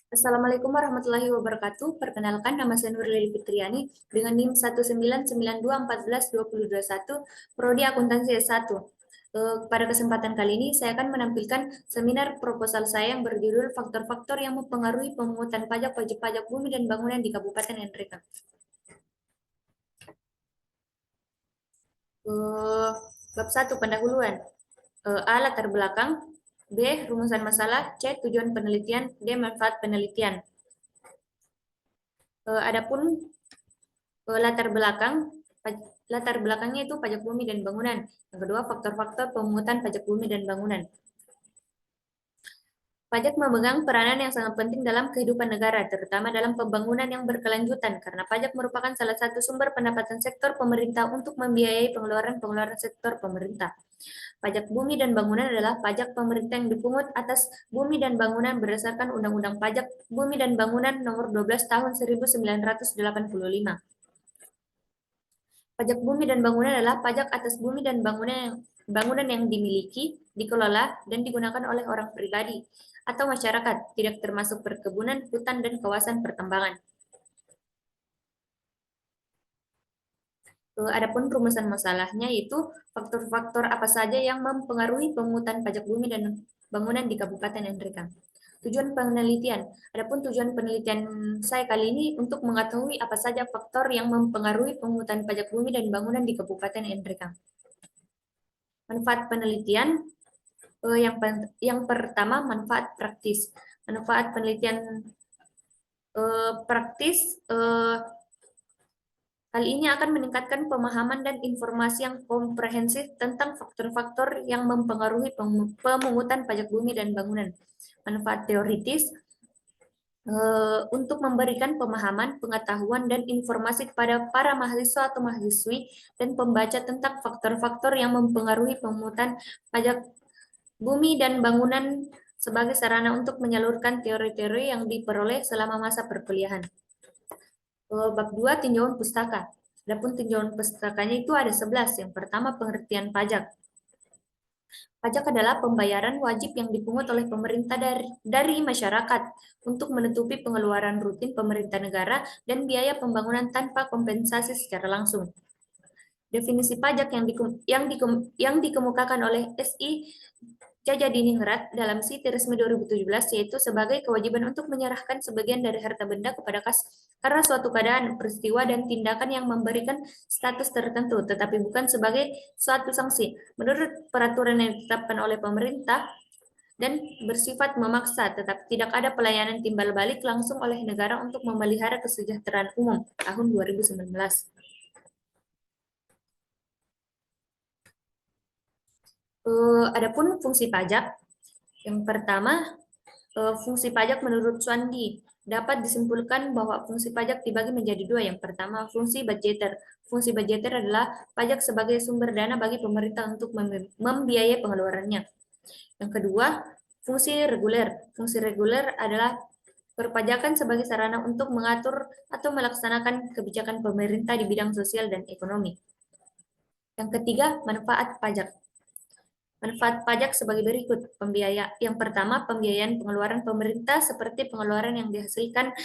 Assalamualaikum warahmatullahi wabarakatuh. Perkenalkan, nama saya Nurlili Fitriani dengan NIM 199914221, Prodi Akuntansi S1. Pada kesempatan kali ini, saya akan menampilkan seminar proposal saya yang berjudul Faktor-faktor yang mempengaruhi pemungutan pajak wajib pajak bumi dan bangunan di Kabupaten NRK. Bab 1, pendahuluan. A. Latar belakang. B. Rumusan masalah. C. Tujuan penelitian. D. Manfaat penelitian. Adapun latar belakang, latar belakangnya itu pajak bumi dan bangunan. Yang kedua, faktor-faktor pemungutan pajak bumi dan bangunan. Pajak memegang peranan yang sangat penting dalam kehidupan negara, terutama dalam pembangunan yang berkelanjutan, karena pajak merupakan salah satu sumber pendapatan sektor pemerintah untuk membiayai pengeluaran-pengeluaran sektor pemerintah. Pajak bumi dan bangunan adalah pajak pemerintah yang dipungut atas bumi dan bangunan berdasarkan Undang-Undang Pajak Bumi dan Bangunan Nomor 12 Tahun 1985. Pajak bumi dan bangunan adalah pajak atas bumi dan bangunan yang dimiliki, dikelola, dan digunakan oleh orang pribadi atau masyarakat, tidak termasuk perkebunan, hutan, dan kawasan pertambangan. Adapun rumusan masalahnya yaitu faktor-faktor apa saja yang mempengaruhi pemungutan pajak bumi dan bangunan di Kabupaten NRK. Tujuan penelitian. Adapun tujuan penelitian saya kali ini untuk mengetahui apa saja faktor yang mempengaruhi pemungutan pajak bumi dan bangunan di Kabupaten NRK. Manfaat penelitian. Yang pertama, manfaat praktis. Manfaat penelitian praktis. Hal ini akan meningkatkan pemahaman dan informasi yang komprehensif tentang faktor-faktor yang mempengaruhi pemungutan pajak bumi dan bangunan. Manfaat teoritis. Untuk memberikan pemahaman, pengetahuan, dan informasi kepada para mahasiswa atau mahasiswi dan pembaca tentang faktor-faktor yang mempengaruhi pemungutan pajak bumi dan bangunan sebagai sarana untuk menyalurkan teori-teori yang diperoleh selama masa perkuliahan. Bab 2, tinjauan pustaka. Adapun tinjauan pustakanya itu ada 11. Yang pertama, pengertian pajak. Pajak adalah pembayaran wajib yang dipungut oleh pemerintah dari masyarakat untuk menutupi pengeluaran rutin pemerintah negara dan biaya pembangunan tanpa kompensasi secara langsung. Definisi pajak yang dikemukakan oleh SI Jaja Diningrat dalam Siti Resmi 2017 yaitu sebagai kewajiban untuk menyerahkan sebagian dari harta benda kepada kas karena suatu keadaan, peristiwa, dan tindakan yang memberikan status tertentu, tetapi bukan sebagai suatu sanksi. Menurut peraturan yang ditetapkan oleh pemerintah dan bersifat memaksa, tetap tidak ada pelayanan timbal balik langsung oleh negara untuk memelihara kesejahteraan umum tahun 2019. Adapun fungsi pajak, yang pertama, fungsi pajak menurut Suandi dapat disimpulkan bahwa fungsi pajak dibagi menjadi dua. Yang pertama, fungsi budgeter. Fungsi budgeter adalah pajak sebagai sumber dana bagi pemerintah untuk membiayai pengeluarannya. Yang kedua, fungsi reguler. Fungsi reguler adalah perpajakan sebagai sarana untuk mengatur atau melaksanakan kebijakan pemerintah di bidang sosial dan ekonomi. Yang ketiga, manfaat pajak. Manfaat pajak sebagai berikut. Yang pertama, pembiayaan pengeluaran pemerintah seperti pengeluaran yang dihasilkan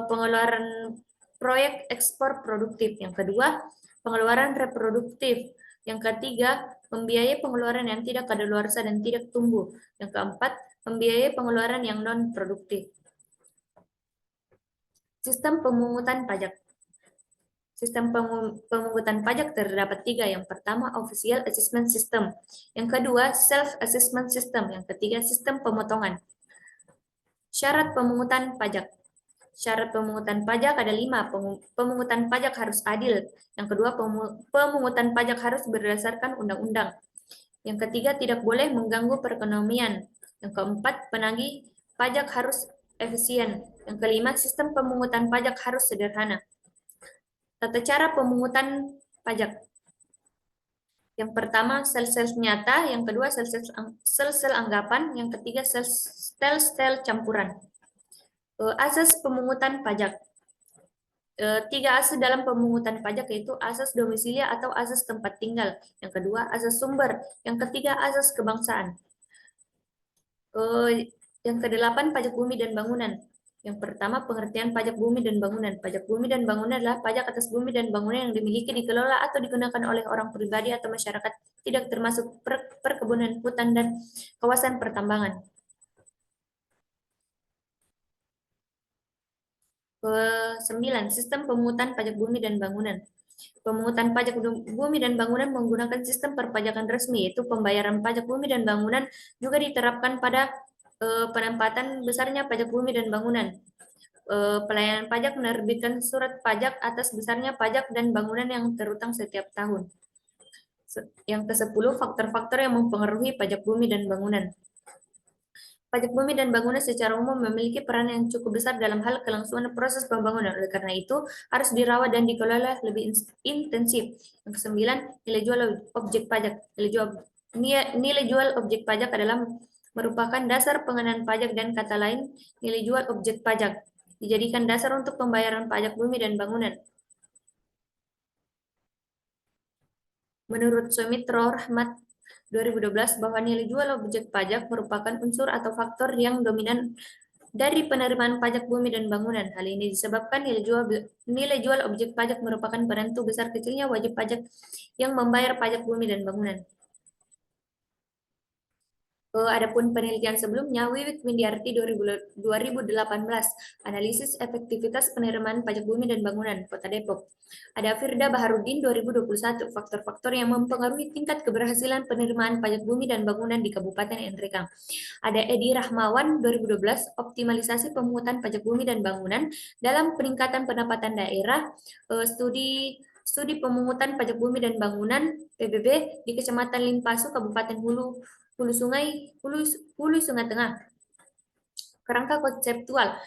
pengeluaran proyek ekspor produktif. Yang kedua, pengeluaran reproduktif. Yang ketiga, membiayai pengeluaran yang tidak kadaluarsa dan tidak tumbuh. Yang keempat, membiayai pengeluaran yang non-produktif. Sistem pemungutan pajak. Sistem pemungutan pajak terdapat tiga. Yang pertama, official assessment system. Yang kedua, self-assessment system. Yang ketiga, sistem pemotongan. Syarat pemungutan pajak. Syarat pemungutan pajak ada 5. Pemungutan pajak harus adil. Yang kedua, pemungutan pajak harus berdasarkan undang-undang. Yang ketiga, tidak boleh mengganggu perekonomian. Yang keempat, penagih pajak harus efisien. Yang kelima, sistem pemungutan pajak harus sederhana. Tata cara pemungutan pajak. Yang pertama, sel-sel nyata. Yang kedua, sel-sel anggapan. Yang ketiga, sel-sel campuran. Asas pemungutan pajak. 3 asas dalam pemungutan pajak yaitu asas domisili atau asas tempat tinggal. Yang kedua, asas sumber. Yang ketiga, asas kebangsaan. Yang kedelapan, pajak bumi dan bangunan. Yang pertama, pengertian pajak bumi dan bangunan. Pajak bumi dan bangunan adalah pajak atas bumi dan bangunan yang dimiliki, dikelola, atau digunakan oleh orang pribadi atau masyarakat, tidak termasuk perkebunan, hutan, dan kawasan pertambangan. Ke-9, sistem pemungutan pajak bumi dan bangunan. Pemungutan pajak bumi dan bangunan menggunakan sistem perpajakan resmi, yaitu pembayaran pajak bumi dan bangunan juga diterapkan pada penempatan besarnya pajak bumi dan bangunan. Pelayanan pajak menerbitkan surat pajak atas besarnya pajak dan bangunan yang terutang setiap tahun. Yang ke-10, faktor-faktor yang mempengaruhi pajak bumi dan bangunan. Pajak bumi dan bangunan secara umum memiliki peran yang cukup besar dalam hal kelangsungan proses pembangunan. Oleh karena itu, harus dirawat dan dikelola lebih intensif. Yang ke-9, nilai jual objek pajak. Nilai jual objek pajak adalah merupakan dasar pengenaan pajak, dan kata lain, nilai jual objek pajak dijadikan dasar untuk pembayaran pajak bumi dan bangunan. Menurut Sumitro Rahmat 2012, bahwa nilai jual objek pajak merupakan unsur atau faktor yang dominan dari penerimaan pajak bumi dan bangunan. Hal ini disebabkan nilai jual objek pajak merupakan penentu besar kecilnya wajib pajak yang membayar pajak bumi dan bangunan. Adapun penelitian sebelumnya, Wiwik Windiarti 2018, analisis efektivitas penerimaan pajak bumi dan bangunan, Kota Depok. Ada Firda Baharudin 2021, faktor-faktor yang mempengaruhi tingkat keberhasilan penerimaan pajak bumi dan bangunan di Kabupaten Nrekang. Ada Edi Rahmawan 2012, optimalisasi pemungutan pajak bumi dan bangunan dalam peningkatan pendapatan daerah, studi pemungutan pajak bumi dan bangunan PBB di Kecamatan Limpasu, Kabupaten Hulu Sungai Tengah. Kerangka konseptual,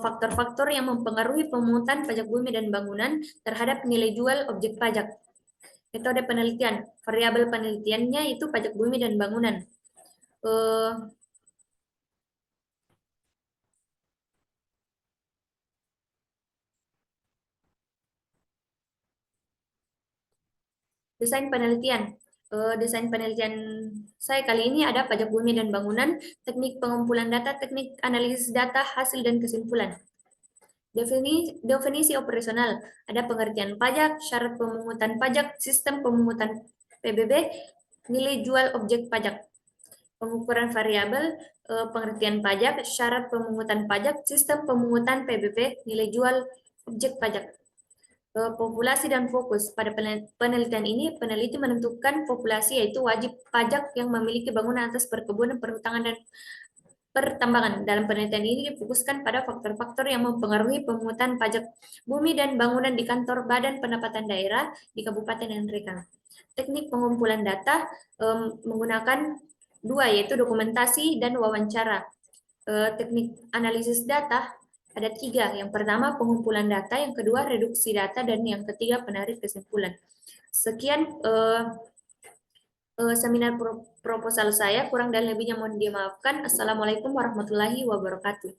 faktor-faktor yang mempengaruhi pemungutan pajak bumi dan bangunan terhadap nilai jual objek pajak. Metode penelitian, variabel penelitiannya itu pajak bumi dan bangunan. Desain penelitian. Desain penelitian saya kali ini ada pajak bumi dan bangunan, teknik pengumpulan data, teknik analisis data, hasil dan kesimpulan. Definisi operasional, ada pengertian pajak, syarat pemungutan pajak, sistem pemungutan PBB, nilai jual objek pajak. Pengukuran variabel, pengertian pajak, syarat pemungutan pajak, sistem pemungutan PBB, nilai jual objek pajak. Populasi dan fokus. Pada penelitian ini, peneliti menentukan populasi, yaitu wajib pajak yang memiliki bangunan atas perkebunan, perhutangan, dan pertambangan. Dalam penelitian ini difokuskan pada faktor-faktor yang mempengaruhi pemungutan pajak bumi dan bangunan di kantor Badan Pendapatan Daerah di Kabupaten Nrekang. Teknik pengumpulan data menggunakan dua, yaitu dokumentasi dan wawancara. Teknik analisis data ada 3. Yang pertama, pengumpulan data. Yang kedua, reduksi data. Dan yang ketiga, penarik kesimpulan. Sekian seminar proposal saya. Kurang dan lebihnya mohon dimaafkan. Assalamualaikum warahmatullahi wabarakatuh.